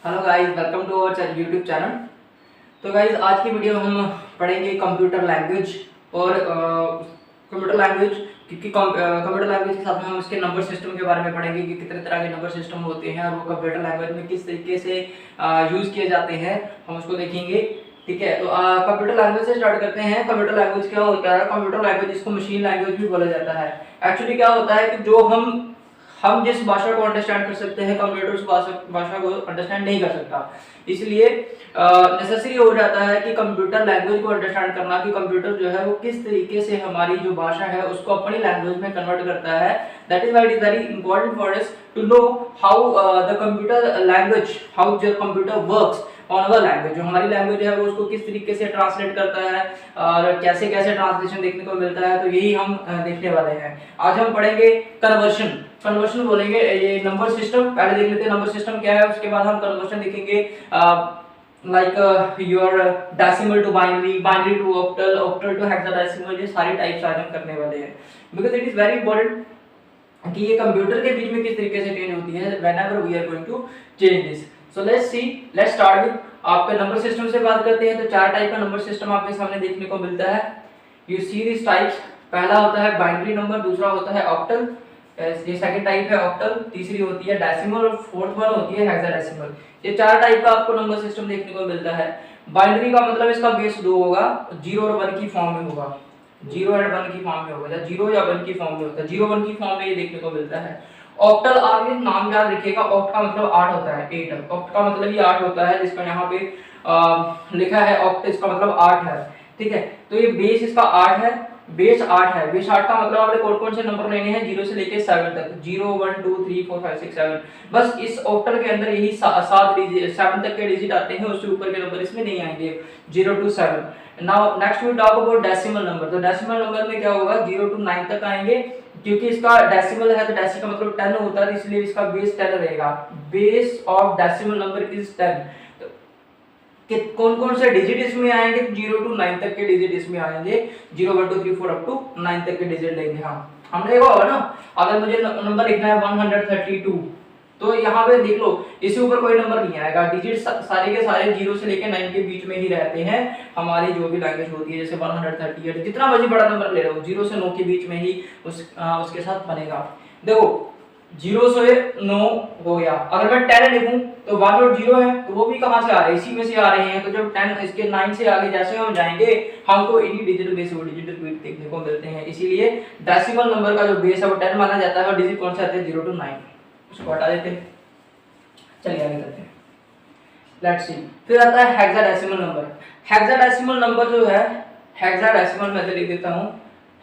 Hello guys, welcome to our YouTube channel. तो guys, आज की वीडियो में हम पढ़ेंगे कंप्यूटर लैंग्वेज और कंप्यूटर लैंग्वेज क्योंकि कंप्यूटर लैंग्वेज के साथ में हम इसके नंबर सिस्टम के बारे में पढ़ेंगे कि कितने तरह के नंबर सिस्टम होते हैं और वो कंप्यूटर लैंग्वेज में किस तरीके से यूज़ किए जाते हैं, हम उसको देखेंगे। ठीक है, तो कंप्यूटर लैंग्वेज से स्टार्ट करते हैं। कंप्यूटर लैंग्वेज क्या होता है? कंप्यूटर लैंग्वेज, इसको मशीन लैंग्वेज भी बोला जाता है। एक्चुअली क्या होता है कि जो हम जिस भाषा को अंडरस्टैंड कर सकते हैं, कंप्यूटर उस भाषा को अंडरस्टैंड नहीं कर सकता। इसलिए नेसेसरी हो जाता है कि कंप्यूटर लैंग्वेज को अंडरस्टैंड करना, कि कंप्यूटर जो है वो किस तरीके से हमारी जो भाषा है उसको अपनी लैंग्वेज में कन्वर्ट करता है। That is why it is very important for us to know how the computer language, how the computer works on our language. जो हमारी लैंग्वेज है वो उसको किस तरीके से ट्रांसलेट करता है और कैसे कैसे ट्रांसलेशन देखने को मिलता है, तो यही हम देखने वाले हैं। आज हम पढ़ेंगे कन्वर्शन। कन्वर्शन बोलेंगे, ये नंबर सिस्टम पहले देख लेते हैं नंबर सिस्टम क्या है, उसके बाद हम कन्वर्शन देखेंगे। Like your decimal to binary, binary to octal, octal to hexadecimal, ये सारी टाइप्स आज हम करने वाले हैं। Because it is very important कि ये कंप्यूटर के बीच में किस तरीके से चेंज होती है whenever we are going to change this. So let's see, let's start with आपके नंबर सिस्टम से बात करते हैं। तो चार टाइप का नंबर सिस्टम आपके सामने देखने को मिलता है। You see this types. पहला होता है बाइनरी नंबर, दूसरा होता है ऑक्टल, ये सेकंड टाइप है ऑक्टल, तीसरी होती है डेसिमल और फोर्थ वन होती है हेक्साडेसिमल। ये चार टाइप का आपको नंबर सिस्टम देखने को मिलता है। बाइनरी का मतलब इसका बेस 2 होगा, 0 और 1 की फॉर्म में होगा, 0 एंड 1 की फॉर्म में होगा, या 0 या 1 की फॉर्म में होता है, 0 1 की फॉर्म में ये देखने को मिलता है। ऑक्टल, आप ये नाम याद रखिएगा, ऑक्ट का मतलब 8 होता है, 8। ऑक्ट का मतलब ये 8 होता है, जिसका यहाँ पे लिखा है ऑक्ट, इसका मतलब 8 है। ठीक है, तो ये बेस इसका 8 है, बेस 8 है। बेस 8 का मतलब आपने कौन कौन से नंबर लेने हैं, 0 से लेके 7 तक, 0 1 2 3 4 5 6 7। बस इस ऑक्टल के अंदर यही 7 डिजिट, 7 तक के डिजिट आते हैं, उससे ऊपर के नंबर इसमें नहीं आएंगे, 0 to 7। Now next we talk about decimal number. तो डेसिमल नंबर में क्या होगा, 0 to 9 तक आएंगे। क्योंकि इसका डेसिमल है तो डेसिमल का मतलब 10 होता है, इसलिए इसका बेस 10 रहेगा। Base of decimal number is 10। कि कौन कौन से डिजिट इसमें आएंगे, 0 to 9 तक के डिजिट इसमें आएंगे, 0 1 2 3 4 अप टू 9 तक के डिजिट लेंगे। हमने देखा होगा ना, अगर मुझे नंबर लिखना है 132, तो यहाँ पे देख लो, इससे ऊपर कोई नंबर नहीं आएगा, डिजिट सारे के सारे 0 से लेके 9 के बीच में ही रहते हैं। हमारी जो भी लैंग्वेज होती है, जैसे 138, जितना मर्जी बड़ा नंबर ले लो, 0 से 9 के बीच में ही उसके साथ बनेगा। देखो 0 से 9 हो गया, अगर मैं 10 लिखूं तो 1 और 0 है, तो वो भी कहां से आ रहे हैं, इसी में से आ रहे हैं। तो जब 10 इसके 9 से आगे जैसे हम जाएंगे, हमको इन्हीं डिजिट में से वो डिजिट रिपीट देखने को मिलते हैं। इसीलिए डेसिमल नंबर का जो बेस है वो 10 माना जाता है, और डिजिट कौन से आते हैं, 0 to 9। उसको हटा देते हैं, चलिए आगे करते हैं। लेट्स सी, फिर आता है हेक्साडेसिमल नंबर। हेक्साडेसिमल नंबर जो है, हेक्साडेसिमल मैं लिख देता हूं,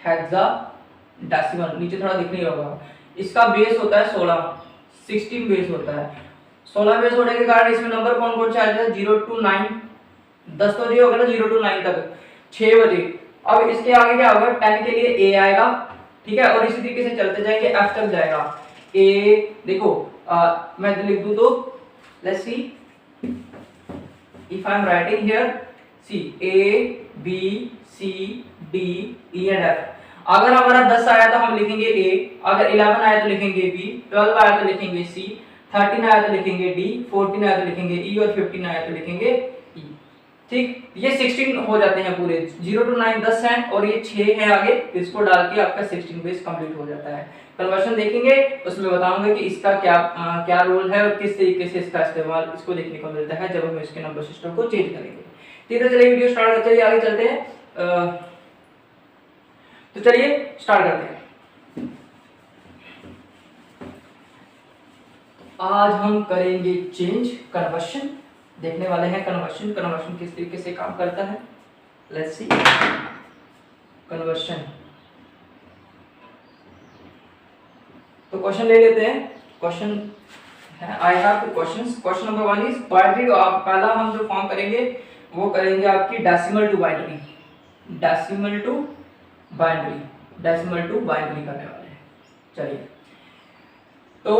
हेक्साडेसिमल नीचे थोड़ा दिख नहीं होगा। इसका बेस होता है 16 बेस होता है। 16 बेस होने के कारण इसमें नंबर कौन कौन से आ जाते हैं, 0 to 9, 10 तो ये हो गया ना, 0 to 9 तक 6 बजे। अब इसके आगे क्या होगा, 10 के लिए ए आएगा, ठीक है, और इसी तरीके से चलते जाएंगे, एफ तक जाएगा। ए देखो, मैं लिख दूं तो let's see, if I am writing here, see A B C D E and F. अगर हमारा 10 आया तो हम लिखेंगे ए, अगर 11 आया तो लिखेंगे बी, 12 आया तो लिखेंगे सी, 13 आया तो लिखेंगे डी, 14 आया तो लिखेंगे ई, और 15 आया तो लिखेंगे ई। ठीक, ये 16 हो जाते हैं पूरे, 0 to 9 10 हैं, और ये 6 है आगे, इसको डाल के आपका 16 बेस कंप्लीट हो जाता है। कन्वर्शन देखेंगे, उसमें बताऊंगा कि इसका क्या रोल है और किस तरीके से इसका इस्तेमाल इसको देखने को मिलता है जब हम इसके नंबर सिस्टम को चेंज करेंगे। ठीक है, चलिए वीडियो स्टार्ट करते हैं, आगे चलते हैं। तो चलिए स्टार्ट करते हैं। आज हम करेंगे चेंज, कन्वर्शन देखने वाले हैं। कन्वर्शन किस तरीके से काम करता है, लेट्स सी। कन्वर्शन, तो क्वेश्चन ले लेते हैं। क्वेश्चन है, I have two questions. Question number 1 is binary. पहला हम जो फॉर्म करेंगे वो करेंगे आपकी decimal to binary, decimal to binary, decimal to binary करने वाले हैं। चलिए, तो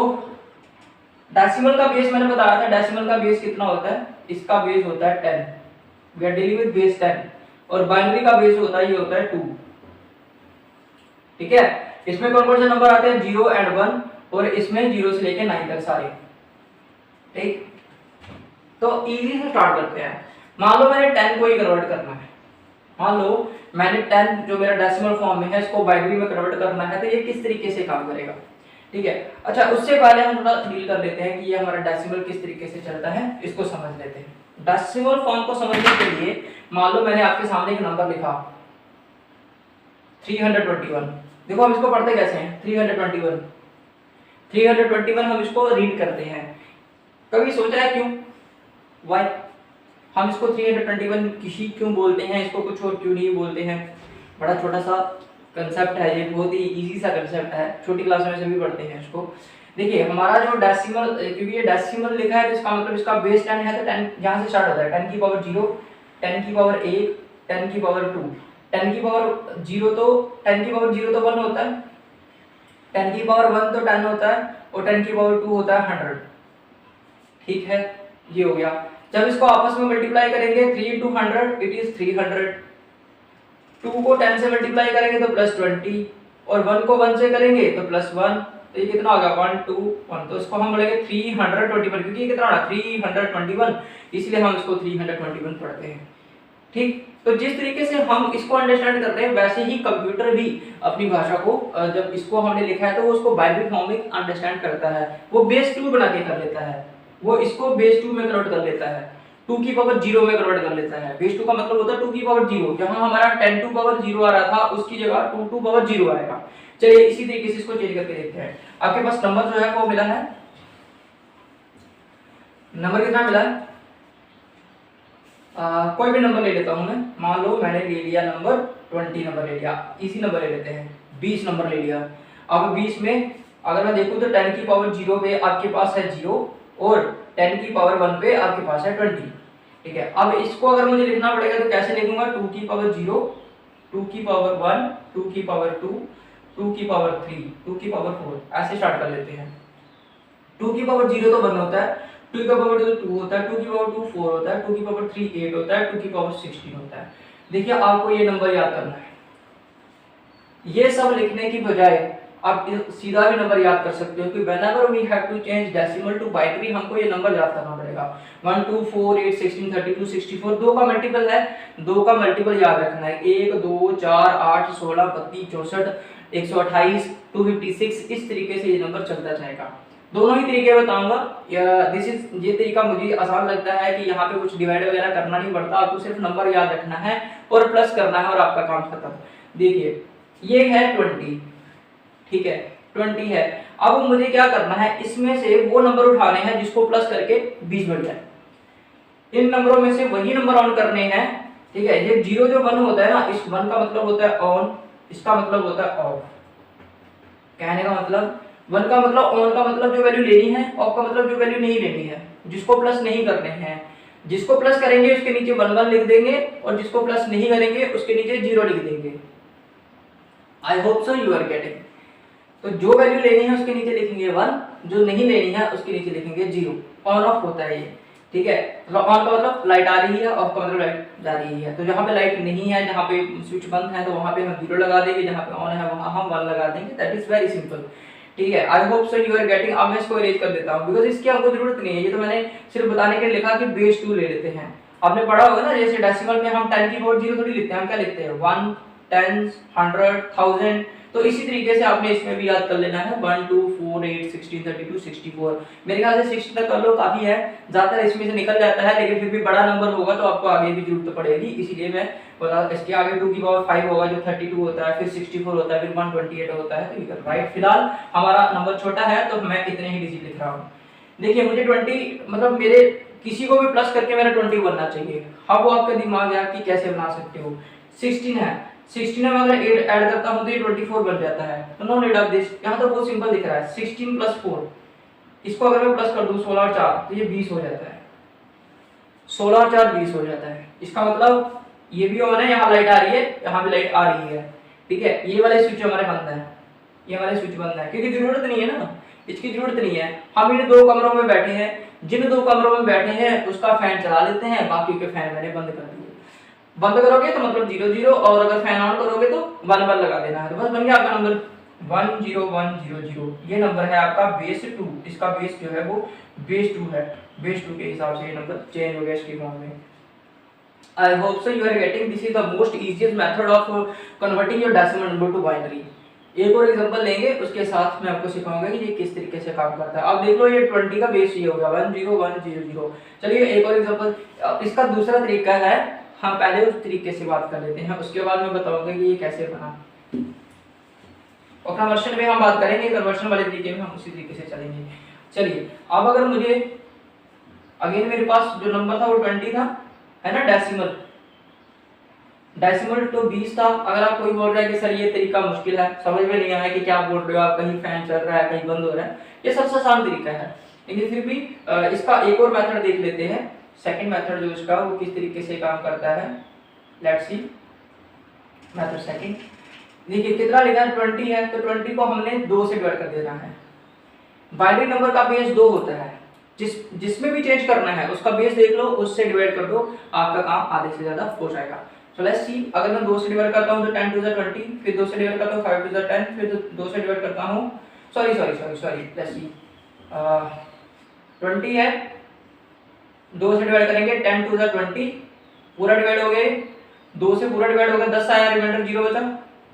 डेसिमल का बेस मैंने बताया था, डेसिमल का बेस कितना होता है, इसका बेस होता है 10, we are dealing with base 10, और बाइनरी का बेस होता है, ये होता है 2। ठीक है, इसमें कौन कौन से नंबर आते हैं, 0 एंड 1, और इसमें 0 से लेके 9 तक सारे। ठीक, तो इजी से स्टार्ट करते हैं। मान लो मैंने 10 को ही कन्वर्ट करना है, मान लो मैंने 10 जो मेरा डेसिमल फॉर्म में है इसको बाइनरी में कन्वर्ट करना है, तो ये किस तरीके से काम करेगा, ठीक है। अच्छा, उससे पहले हम थोड़ा डील कर लेते हैं कि ये हमारा डेसिमल किस तरीके से चलता है, इसको समझ लेते हैं। डेसिमल फॉर्म को समझने के लिए मान लो मैंने आपके सामने एक नंबर लिखा 321। देखो हम इसको पढ़ते कैसे हैं, 321 हम इसको रीड करते हैं। कभी सोचा है क्यों, वाई हम इसको 321 किसी क्यों बोलते हैं, इसको कुछ और क्यों नहीं बोलते हैं? बड़ा छोटा सा कंसेप्ट है ये, बहुत ही इजी सा कंसेप्ट है, छोटी क्लास में सभी पढ़ते हैं इसको। देखिए हमारा जो डेसिमल, क्योंकि ये डेसिमल लिखा है तो इसका मतलब इसका बेस 10 है, तो 10 यहाँ से स्टार्ट होता है, 10 की पावर 0, 10 की पावर 1, 10 की पावर 2, 10 की पावर 0 तो 10 की पावर 0 तो 1 होता है, 10 की पावर 1 तो 10 होता है, और 10 की पावर 2 होता है 100, ठीक है। ये हो गया। जब इसको आपस में मल्टीप्लाई करेंगे 3 into 100 इट इज 300, 2 को 10 से मल्टीप्लाई करेंगे तो प्लस 20, और 1 को 1 से करेंगे तो प्लस 1, तो ये कितना हो गया 1 2 1, तो इसको हम बोलेंगे 321, क्योंकि ये कितना होगा 321, इसलिए हम इसको 321 पढ़ते हैं, ठीक। तो जिस तरीके से हम इसको अंडरस्टैंड करते हैं वैसे ही कंप्यूटर भी अपनी भाषा को, जब इसको हमने लिखा है तो वो उसको बाइनरी फॉर्म में अंडरस्टैंड करता है, वो बेस 2 बना के कर लेता है, वो इसको बेस 2 में कन्वर्ट कर लेता है, 2 की पावर 0 में कन्वर्ट कर लेता है। बेस 2 का मतलब होता है 2 की पावर 0, जहां हमारा 10 टू पावर 0 आ रहा था उसकी जगह 2 टू पावर 0 आएगा। चलिए इसी तरीके से इसको चेंज करके देखते हैं। आपके पास नंबर जो है वो मिला है, नंबर कितना मिला है, कोई भी नंबर ले लेता हूं मैं, मान लो मैंने ले लिया नंबर 20 नंबर ले लिया, इसी नंबर ले लेते हैं, 20 नंबर ले लिया। अब 20 में अगर मैं देखूं तो 10 की पावर 0 पे आपके पास है 0, और 10 की पावर 1 पे आपके पास है 20, ठीक है। अब इसको अगर मुझे लिखना पड़ेगा तो कैसे लिखूंगा, 2 की पावर 0, 2 की पावर 1, 2 की पावर 2, 2 की पावर 3, 2 की पावर 4, ऐसे स्टार्ट कर लेते हैं। 2 की पावर 0 तो 1 होता है, 2 की पावर 2 2 होता है, 2 की पावर 2 4 होता है, 2 की पावर 3 8 होता है, 2 की पावर 16 होता है। देखिए आपको ये नंबर याद करना है, ये सब लिखने की बजाय आप सीधा भी नंबर याद कर सकते हो कि whenever we have to change decimal to binary हमको ये नंबर याद करना पड़ेगा। 1 2 4 8 16 32 64, 2 का मल्टीपल है, 2 का मल्टीपल याद रखना है, 1 2 4 8 16 32 64 128 256, इस तरीके से ये नंबर चलता जाएगा। दोनों ही तरीके बताऊंगा, ये तरीका मुझे आसान लगता है कि यहाँ पे कुछ डिवाइड वगैरह करना नहीं पड़ता, आपको सिर्फ नंबर याद रखना है और प्लस करना है और आपका काम खत्म। देखिए ये है 20, ठीक है 20 है। अब मुझे क्या करना है, इसमें से वो नंबर उठाने हैं जिसको प्लस करके 20 बढ़ जाए, इन नंबरों में से वही नंबर ऑन करने हैं, ठीक है। ये 0 जो 1 होता है ना, इस 1 का मतलब होता है ऑन, इसका मतलब होता है ऑफ। कहने का मतलब 1 का मतलब ऑन का मतलब जो वैल्यू लेनी है, ऑफ का मतलब जो वैल्यू नहीं लेनी है, जिसको प्लस नहीं करने हैं। जिसको प्लस करेंगे उसके नीचे 1 1 लिख देंगे, और जिसको प्लस नहीं करेंगे उसके नीचे 0 लिख देंगे। I hope so you are getting. तो जो वैल्यू लेनी है उसके नीचे लिखेंगे 1, जो नहीं लेनी है उसके नीचे लिखेंगे 0। ऑन ऑफ होता है ये, ठीक है। तो ऑन का मतलब लाइट आ रही है, ऑफ का मतलब लाइट जा रही है। तो जहाँ पे लाइट नहीं है, जहाँ पे स्विच बंद है, तो वहाँ पे हम 0 लगा देंगे, जहाँ पे ऑन है वहाँ हम 1 लगा देंगे। दैट इज वेरी सिंपल, ठीक है। I hope so you are getting. अब मैं इसको इरेज कर देता हूँ बिकॉज इसकी हमको जरूरत नहीं है, ये तो मैंने सिर्फ बताने के लिए लिखा कि बेस 2 ले लेते हैं। आपने पढ़ा होगा ना, जैसे डेसिमल में हम 10 की पावर 0 थोड़ी लिखते हैं, हम क्या लिखते हैं 1 10 100 1000। तो इसी तरीके से आपने इसमें भी याद कर लेना है 1 2 4 8 16 32 64। मेरे ख्याल से 60 तक कर लो, काफी है, ज्यादातर इसमें से निकल जाता है, लेकिन फिर भी बड़ा नंबर होगा तो आपको आगे भी जरूरत पड़ेगी, इसीलिए मैं बता। इसके आगे 2 की पावर 5 होगा जो 32 होता है, फिर 64 होता है, फिर 128 होता है, तो राइट। फिलहाल हमारा नंबर छोटा है तो मैं इतने ही डिजिट लिख रहा हूँ। देखिए मुझे 20 मतलब मेरे किसी को भी प्लस करके मेरा 20 बनना चाहिए। अब वो आपका दिमाग है कि कैसे बना सकते हो। 16 है, 16 में अगर 8 ऐड करता हूं तो ये 24 बन जाता है। तो नो नीड ऑफ दिस, यहाँ तो बहुत सिंपल दिख रहा है 16 प्लस 4। इसको अगर मैं प्लस कर दूं 16 और 4 तो ये 20 हो जाता है, 16 और 4 20 हो जाता है। इसका मतलब ये भी ऑन है, यहाँ लाइट आ रही है, यहाँ भी लाइट आ रही है, ठीक है। ये वाले स्विच हमारे बंद है, ये वाले स्विच बंद है क्योंकि जरूरत नहीं है ना, इसकी जरूरत नहीं है। हम इन 2 कमरों में बैठे हैं, जिन 2 कमरों में बैठे हैं उसका फैन चला लेते हैं, बाकी के फैन मैंने बंद कर दिए। बंद करोगे तो मतलब 0 0, और अगर फैन ऑन करोगे तो 1 1 लगा देना है, तो बस बन गया आपका नंबर 10100। ये नंबर है आपका बेस 2, इसका बेस जो है वो बेस 2 है। बेस 2 के हिसाब से ये नंबर चेंज हो गया इसकी फॉर्म में। I hope so you are getting this is the most easiest method of converting your decimal number to binary। एक और एग्जांपल लेंगे, उसके साथ मैं आपको सिखाऊंगा कि ये किस तरीके से काम करता है। अब देख लो, ये 20 का बेस ये हो गया 10100। चलिए एक और एग्जांपल, इसका दूसरा तरीका है, हम पहले उस तरीके से बात कर लेते हैं, उसके बाद मैं बताऊंगा कि ये कैसे बना। और कन्वर्शन में हम बात करेंगे, कन्वर्शन वाले तरीके में हम उसी तरीके से चलेंगे। चलिए अब अगर मुझे अगेन मेरे पास जो नंबर था वो 20 था, है ना, डेसिमल तो 20 था। अगर आप कोई बोल रहा है कि सर ये तरीका मुश्किल है, समझ में नहीं आया कि क्या बोल रहे हो आप, कहीं फैन चल रहा है कहीं बंद हो रहा है, ये सबसे आसान तरीका है। लेकिन फिर भी इसका एक और मेथड देख लेते हैं, सेकंड मेथड जो इसका वो किस तरीके से काम करता है। Let's C method second. देखिए कितना लिखा है, 20 है, तो 20 को हमने 2 से डिवाइड कर देना है। बाइनरी नंबर का बेस 2 होता है, जिसमें भी चेंज करना है उसका बेस देख लो, उससे डिवाइड कर दो, आपका काम आधे से ज्यादा हो जाएगा। सो लेट्स सी, अगर मैं 2 से डिवाइड करता हूं तो 10 टू द 20, फिर 2 से डिवाइड करता हूं 5 टू द 10, फिर 2 से डिवाइड करता हूं, सॉरी लेट्स सी 20 है, 2 से डिवाइड करेंगे 10 टू द 20, पूरा डिवाइड हो गए, 2 से पूरा डिवाइड हो गया, 10 आया, रिमाइंडर 0 बचा।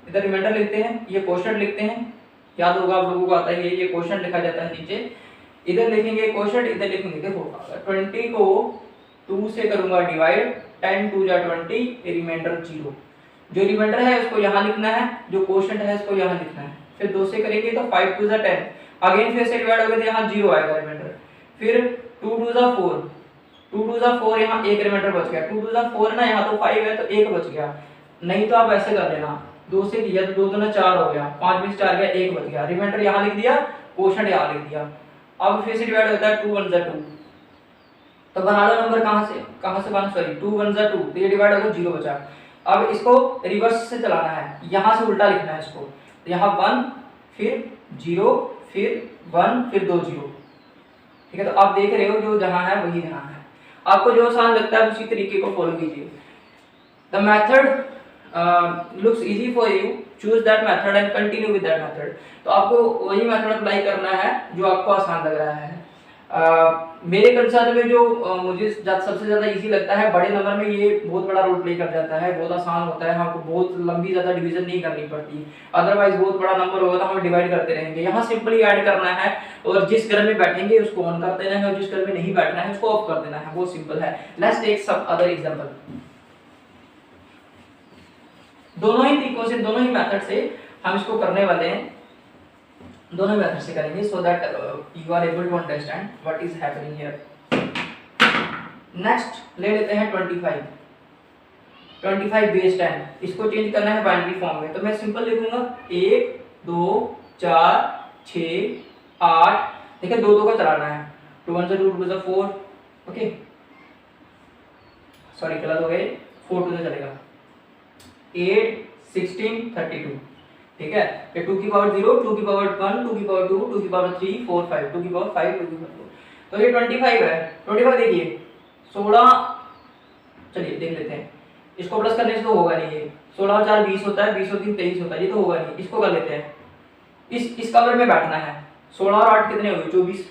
इधर रिमाइंडर लिखते हैं, ये क्वोशंट लिखते हैं, याद होगा आप लोगों को आता है ये क्वोशंट लिखा जाता है नीचे, इधर लिखेंगे क्वोशंट, इधर लिखेंगे, देखो 20 को 2 से करूंगा डिवाइड, 10 टू जा 20, रिमाइंडर 0। जो रिमाइंडर है उसको यहाँ लिखना है, जो क्वोशंट है उसको यहाँ लिखना है। फिर 2 से करेंगे तो 5 टू जा 10, अगेन फिर से डिवाइड हो गया तो यहाँ 0 आएगा रिमाइंडर। फिर 2 टू जा 4, 2 टू जा 4, यहाँ एक रिमाइंडर बच गया, 2 टू जा 4 है ना, यहाँ तो 5 है तो 1 बच गया। नहीं तो आप ऐसे कर लेना, 2 से किया तो 2 दूना 4 हो गया, 5 में से 4 गया, 1 बच गया, रिमाइंडर यहाँ लिख दिया, क्वोशंट यहाँ लिख दिया। अब फिर से डिवाइड होता है 2 1 जा 2, तो बना लो नंबर कहां से बना, सॉरी 2 1 जा 2, तो ये डिवाइड होगा 0 बचा। अब इसको रिवर्स से चलाना है, यहां से उल्टा लिखना है इसको, तो यहाँ 1 फिर 0 फिर 1 फिर 2 0, ठीक है। तो आप देख रहे हो जो जहां है वही जहां है, आपको जो आसान लगता है उसी तरीके को फॉलो कीजिए। The method looks easy for you, choose that method and continue with that method. तो आपको वही मेथड अप्लाई करना है जो आपको आसान लग रहा है। मेरे कंसर्न में जो मुझे सबसे ज़्यादा इजी लगता है, बड़े नंबर में ये बहुत बड़ा रोल प्ले कर जाता है, बहुत आसान होता है, हमको बहुत लंबी ज़्यादा डिवीजन नहीं करनी पड़ती। अदरवाइज बहुत बड़ा नंबर होगा तो हम डिवाइड करते रहेंगे, यहाँ सिंपली ऐड करना है, और जिस घर में बैठेंगे उसको ऑन कर देना है, और जिस घर में नहीं बैठना है उसको ऑफ कर देना है, बहुत सिंपल है। Let's take some other example. दोनों ही तरीकों से, दोनों ही मेथड से हम इसको करने वाले हैं, दोनों मेथड से करेंगे, so that you are able to understand what is happening here. Next ले लेते हैं 25 बेस 10, इसको चेंज करना है बाइनरी फॉर्म में, तो मैं सिंपल लिखूंगा 1 2 4 6 8, देखिए 2 2 का चलाना है, 2 1 2 2 4, ओके, सॉरी गलत हो गए, 4 2 चलेगा, 8 16 32, ठीक है। ये 2 की पावर 0, 2 की पावर 1, 2 की पावर 2, 2 की पावर 3 4 5, 2 की पावर 5, 2 की पावर 2, तो ये 25 है। 25 देखिए 16, चलिए देख लेते हैं, इसको प्लस करने से तो होगा नहीं, ये 16 और 4 20 होता है, 20 और 3 23 होता है, ये तो होगा नहीं, इसको कर लेते हैं, इस कवर में बैठना है। 16 और 8 कितने हो गए, 24,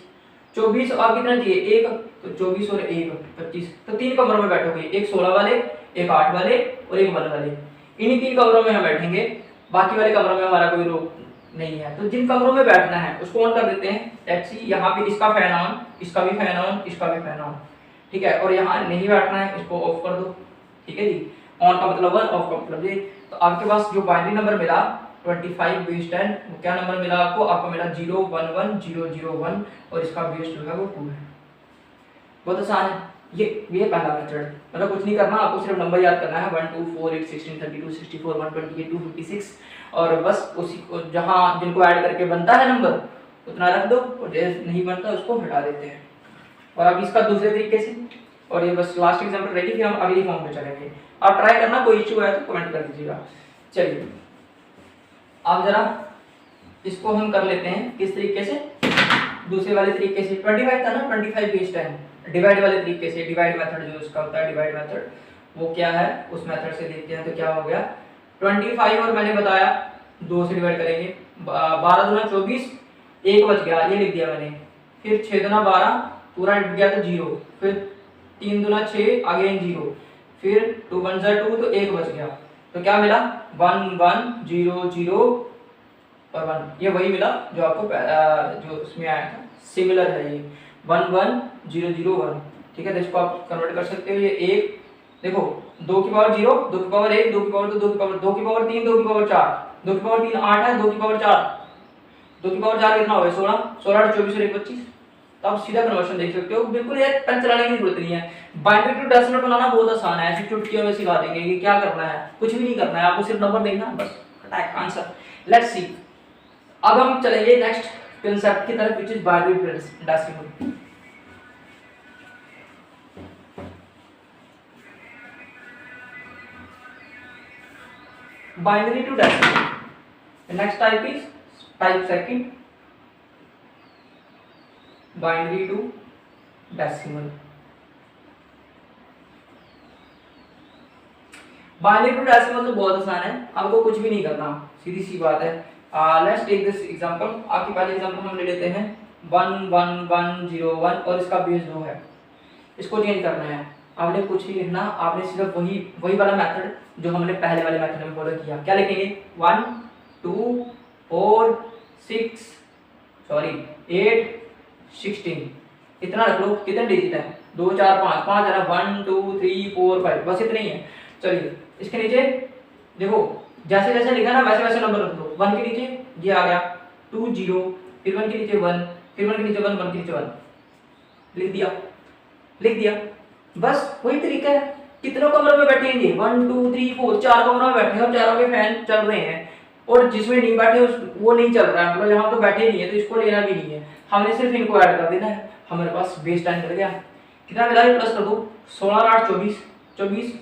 24 और कितना चाहिए 1, तो 24 और 1 25, तो 3 कमरों में बैठोगे, एक 16 वाले, एक 8 वाले और एक 1 वाले, इन्हीं 3 कमरों में हम बैठेंगे, बाकी वाले कमरों में हमारा कोई रोक नहीं है। तो जिन कमरों में बैठना है उसको ऑन कर देते हैं, लेट्स सी यहाँ पे इसका फैन ऑन, इसका भी फैन ऑन, इसका भी फैन ऑन, ठीक है। और यहाँ नहीं बैठना है, इसको ऑफ कर दो, ठीक है जी। ऑन का मतलब 1, ऑफ का मतलब ये। तो आपके पास जो बाइनरी नंबर मिला 25 बेस 10, वो क्या नंबर मिला आपको, आपको मिला 0 1 1 0 0 1, और इसका बेस जो है वो 2 है। बहुत आसान है ये पहला मेथड, मतलब कुछ नहीं करना, आपको सिर्फ नंबर याद करना है 1 2 4 8 16 32 64 128 256, और बस उसी को जहां जिनको ऐड करके बनता है नंबर उतना रख दो, और जो नहीं बनता उसको हटा देते हैं। और अब इसका दूसरे तरीके से, और ये बस लास्ट एग्जांपल रहेगी, फिर हम अगली फॉर्म पे चलेंगे। आप ट्राई करना, कोई इश्यू है तो कमेंट कर दीजिएगा। चलिए अब जरा इसको हम कर लेते हैं किस तरीके से, दूसरे वाले तरीके से। 25 था ना, 25 बेस 10, डिवाइड वाले तरीके से, डिवाइड मेथड जो इसका होता है, डिवाइड मेथड वो क्या है, उस मेथड से देखते हैं। तो क्या हो गया 25, और मैंने बताया 2 से डिवाइड करेंगे, 12 दूना 24, 1 बच गया, ये लिख दिया मैंने, फिर 6 दूना 12, पूरा गया तो 0, फिर 3 दूना 6 अगेन 0, फिर 2 1 जा 2 तो 1 बच गया, तो क्या मिला 1 1 0 0 और 1, ये वही मिला जो आपको जो उसमें आया था, सिमिलर है ये 1 1 0 0 1। ठीक है, तो इसको आप कन्वर्ट कर सकते हो, ये एक देखो 2 की पावर 0, 2 की पावर 1, 2 की पावर 2, 2 की पावर 2 की पावर 3, 2 की पावर 4, 2 की पावर 3 8 है, 2 की पावर 4, 2 की पावर 4 कितना हो गया 16, 16 8 24 और 1 25। तो आप सीधा कन्वर्शन देख सकते हो, बिल्कुल ये पेन चलाने की जरूरत नहीं है। बाइनरी टू डेसिमल बनाना बहुत आसान है, ऐसे चुटकियों में सिखा देंगे कि क्या करना है, कुछ भी नहीं करना है, आपको सिर्फ नंबर देखना है बस, अटैक आंसर। लेट्स सी, अब हम चलेंगे नेक्स्ट कांसेप्ट की तरफ, which is binary to decimal. Binary to decimal, the next type is type second, binary to decimal। Binary to decimal तो बहुत आसान है, आपको कुछ भी नहीं करना, सीधी सी बात है। लेट्स टेक दिस एग्जांपल, आपकी पहले एग्जांपल हम ले लेते हैं 1 1 1 0 1 और इसका बेस 2 है, इसको चेंज करना है। आपने कुछ नहीं लिखना, आपने सिर्फ वही वाला मेथड जो हमने पहले वाले मेथड में फॉलो किया, क्या लिखेंगे 1 2 4 6 सॉरी 8 16, इतना रख लो, कितने डिजिट है 2 4 5 5 है ना, 1 2 3 4 5, बस इतने ही है। चलिए इसके नीचे देखो, जैसे जैसे लिखा ना वैसे वैसे नंबर रख दो, 1 के नीचे ये आ गया 2 0, फिर 1 के नीचे 1, फिर 1 के नीचे 1, 1 के नीचे 1, लिख दिया, बस वही तरीका है। कितनों कमरों में बैठेंगे 1 2 3 4, 4 कमरों में बैठे और चारों के फैन चल रहे हैं, और जिसमें नहीं बैठे वो नहीं चल रहा है, मतलब यहाँ तो बैठे नहीं है तो इसको लेना भी नहीं है, हमने सिर्फ इनको ऐड कर देना है, हमारे पास बेस टाइम मिल गया। कितना मिला, प्लस कर दो 16 8 24 24,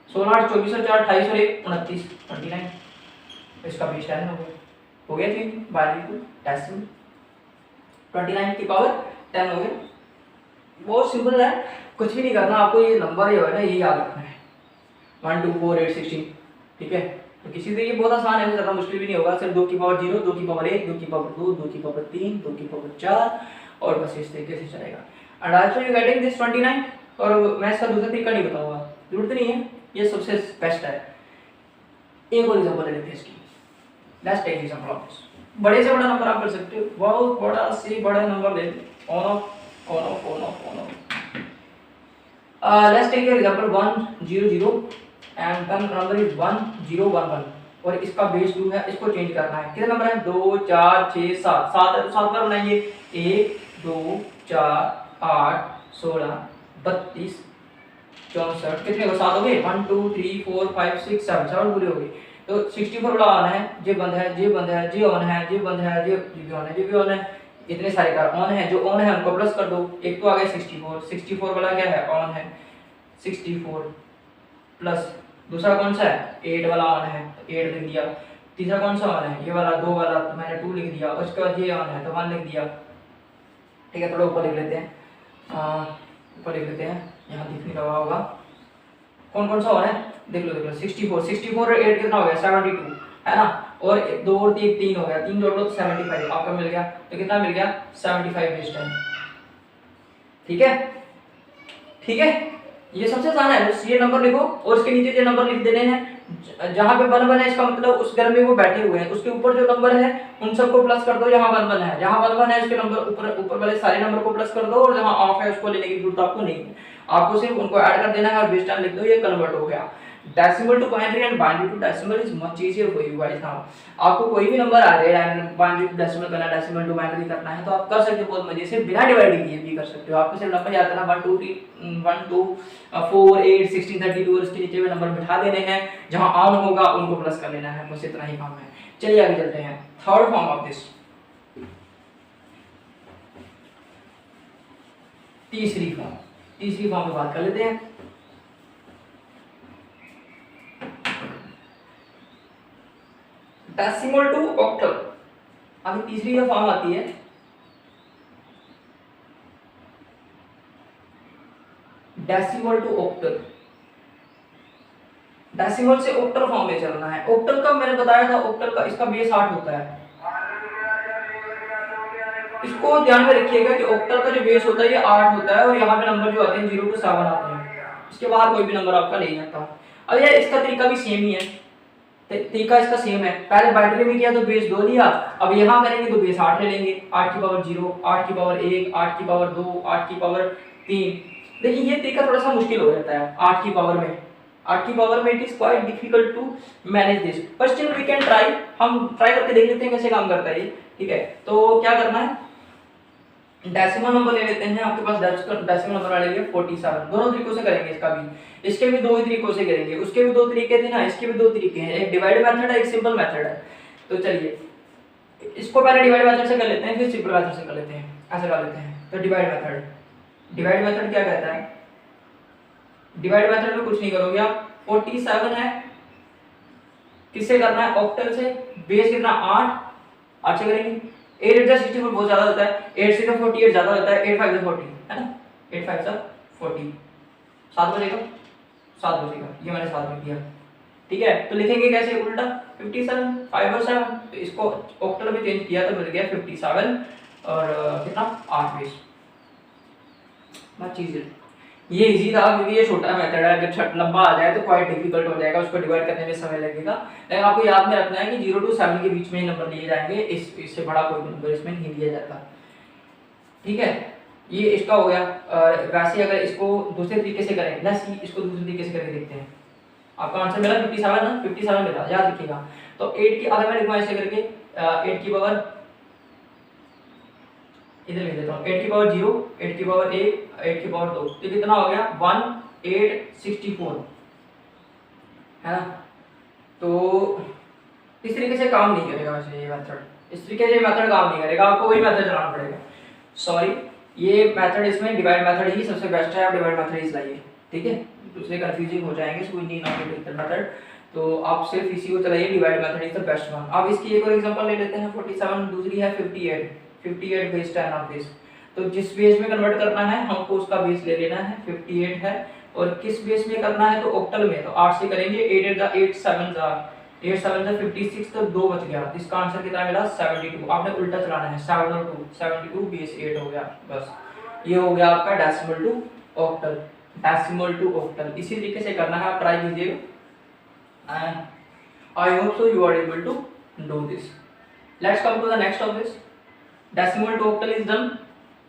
16 8 24 और 4 28 और 1 29 29, इसका बेस टाइम हो गया चीज बाइनरी टू डेसिमल, 29 की पावर 10 हो गया। बहुत सिंपल है, कुछ भी नहीं करना, आपको ये नंबर ये है ना ये याद रखना है 1 2 4 8 16। ठीक है, तो किसी से ये बहुत आसान है, ज़्यादा मुश्किल भी नहीं होगा, सिर्फ 2 की पावर 0, 2 की पावर 1, 2 की पावर 2, 2 की पावर 3, 2 की पावर 4, और बस इस तरीके से चलेगा। And also you getting this 29, और मैं इसका दूसरा तरीका नहीं बताऊंगा, जरूरत नहीं है, ये सबसे बेस्ट है। एक और एग्जांपल ले लेते हैं इसकी, let's take example of this, बड़े से बड़ा नंबर आप कर सकते हो, बहुत बड़ा से बड़ा नंबर ले लो, on off let's take an example 1 0 0 and then number is 1 0 1 1, और इसका बेस 2 है, इसको चेंज करना है। कितने नंबर है 2 4 6 7, 7 है तो 7 बार बनाइए, 1 2 4 8 16 32 64, कितने को 7 हो गए, 1 2 3 4 5 6 7 7 पूरे हो गए। तो 64 वाला ऑन है, जे बंद है, जे बंद है, जे ऑन है, जे बंद है, जे भी ऑन है, जे भी ऑन है, इतने सारे कार ऑन है, जो ऑन है उनको प्लस कर दो, एक तो आ गया 64, 64 वाला क्या है ऑन है 64 प्लस दूसरा कौन सा है 8 वाला ऑन है तो 8 लिख दिया, तीसरा कौन सा ऑन है ये वाला 2 वाला तो मैंने 2 लिख दिया, उसके बाद ये ऑन है तो 1 लिख दिया। ठीक है, थोड़ा ऊपर लिख लेते हैं, ऊपर लिख लेते हैं, यहाँ दिख नहीं रहा होगा कौन कौन सा ऑन है, देख लो 64 और 8 कितना हो गया 72 है ना, और 2 और 3 हो गया, 3 जोड़ लो तो 75 आपका मिल गया, तो कितना मिल गया 75 बेस टाइम। ठीक है, ठीक है, ये सबसे आसान है, ये नंबर लिखो और इसके नीचे जो नंबर लिख देने हैं, जहाँ पे 1 1 है इसका मतलब उस घर में वो बैठे हुए हैं, उसके ऊपर जो नंबर है उन सबको प्लस कर दो, जहाँ 1 1 है, जहाँ 1 1 है उसके नंबर ऊपर वाले सारे नंबर को प्लस कर दो, और जहाँ ऑफ है उसको लेने की जरूरत आपको नहीं है, आपको सिर्फ उनको ऐड कर देना है और बेस टाइम लिख दो, ये कन्वर्ट हो गया। Decimal to binary and binary to decimal is much easier for you guys now. आपको कोई भी नंबर आ रहा है बाइनरी टू डेसिमल करना है, डेसिमल टू बाइनरी करना है, तो आप कर सकते हो बहुत मजे से, बिना डिवाइड किए भी कर सकते हो। आपको सिर्फ नंबर याद करना 1 2 3 1 2 4 8 16 32 और इसके नीचे में नंबर बिठा देने हैं, जहां ऑन होगा उनको प्लस कर लेना है, बस इतना ही काम है। चलिए आगे चलते हैं, थर्ड फॉर्म ऑफ दिस, तीसरी फॉर्म की बात कर लेते हैं। डेसिमल टू ऑक्टल, अभी तीसरी जो फॉर्म आती है डेसिमल टू ऑक्टल, डेसिमल से ऑक्टल फॉर्म में चलना है। ऑक्टल का मैंने बताया था, ऑक्टल का इसका बेस 8 होता है, इसको ध्यान में रखिएगा कि ऑक्टल का जो बेस होता है ये 8 होता है और यहाँ पे नंबर जो आते हैं 0 to 7 आते हैं, इसके बाहर कोई भी नंबर आपका नहीं आता। अब यार इसका तरीका भी सेम ही है, तरीका इसका सेम है। पहले बाइनरी में किया तो बेस 2 लिया, अब यहाँ करेंगे तो बेस 8 ले लेंगे, 8 की पावर 0, 8 की पावर 1, 8 की पावर 2, 8 की पावर 3। देखिए ये तरीका थोड़ा सा मुश्किल हो जाता है 8 की पावर में, 8 की पावर में it is quite difficult to manage this, but still we can try. हम ट्राई करके देख लेते हैं कैसे काम करता है ये, ठीक है। तो क्या करना है, डेसिमल नंबर ले लेते हैं, आपके पास डेसिमल नंबर वाले लिए 47। दोनों तरीकों से करेंगे, इसका भी, इसके भी दो ही तरीकों से करेंगे, उसके भी दो तरीके थे ना, इसके भी दो तरीके हैं, एक डिवाइड मेथड है, एक सिंपल मेथड है। तो चलिए इसको पहले डिवाइड मेथड से कर लेते हैं, फिर सिंपल मेथड से कर लेते हैं, ऐसे कर लेते हैं। तो डिवाइड मेथड क्या कहता है, डिवाइड मेथड में कुछ नहीं करोगे आप, 47 है, किससे करना है, ऑक्टल से, बेस कितना 8 से करेंगे। 8 जा 64 बहुत ज्यादा होता है, 8 से 48 ज्यादा होता है, 8 5 जा 40 है ना, 8 5 जा 40, 7 बजेगा, 7 बजेगा, ये मैंने 7 में किया, ठीक है। तो लिखेंगे कैसे उल्टा, 57 5 और 7, तो इसको ऑक्टल में चेंज किया तो मिल गया 57 और कितना 8 बेस। बात चीज है ये इजी था क्योंकि ये छोटा मेथड है, अगर लंबा आ जाए तो क्वाइट डिफिकल्ट हो जाएगा, उसको डिवाइड करने में समय लगेगा। लेकिन आपको याद में रखना है कि 0 to 7 के बीच में ही नंबर लिए जाएंगे, इससे बड़ा कोई नंबर इसमें नहीं लिया जाता, ठीक है। ये इसका हो गया। वैसे अगर इसको दूसरे तरीके से करें ना, इसको दूसरे तरीके से करके देखते हैं। आपका आंसर मिला 57 ना, 57 मिला, याद रखिएगा। तो 8 की अगर मैं लिखूँ ऐसे करके 8 की पावर, इधर लिख देता हूँ 8 की पावर 0, 8 की पावर 1, 8 की पावर 2, तो कितना हो गया 1864 है ना। तो इस तरीके से काम नहीं करेगा वैसे ये मेथड, इस तरीके से मेथड काम नहीं करेगा, आपको वही मेथड चलाना पड़ेगा। सॉरी, ये मेथड इसमें डिवाइड मेथड ही सबसे बेस्ट है, आप डिवाइड मेथड ही चलाइए, ठीक है। दूसरे कंफ्यूजिंग हो जाएंगे, so we need not to take the method, तो आप सिर्फ इसी को चलाइए, divide method is the best one. अब इसकी एक और एग्जांपल ले लेते हैं, 47, दूसरी है 58 बेस 10 ऑफ दिस। तो जिस बेस में कन्वर्ट करना है हमको उसका बेस ले लेना है, 58 है, और किस बेस में करना है तो ऑक्टल में, तो 8 से करेंगे, 8 8 8 7 8 7 56, तो 2 बच गया, इसका आंसर कितना मिला 72। आपने उल्टा चलाना है, 7 और 2 72 बेस 8 हो गया, बस ये हो गया आपका decimal to octal, decimal to octal. इसी तरीके से करना है, आप ट्राई कीजिएगा and I hope so you are able to do this. Let's come to the next of this, decimal to octal is done,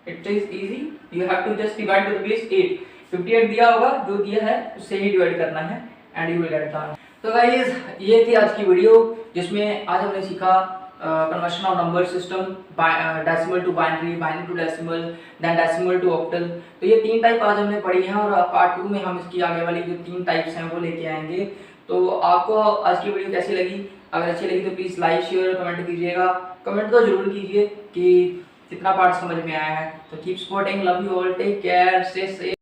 it is easy, you have to just divide with the base 8, 58 दिया होगा, जो दिया है उससे ही divide करना है and you will get the answer। तो guys ये थी आज की वीडियो, जिसमें आज हमने सीखा conversion of number system, decimal to binary, binary to decimal, then decimal to octal. तो ये 3 टाइप आज हमने पढ़ी हैं, और पार्ट 2 में हम इसकी आगे वाली जो 3 टाइप्स हैं वो लेके आएंगे। तो आपको आज की वीडियो कैसी लगी, अगर अच्छी लगी तो प्लीज़ लाइक शेयर कमेंट कीजिएगा, कमेंट तो जरूर कीजिए कि कितना पार्ट समझ में आया है। तो keep supporting, love you all, take care, stay safe.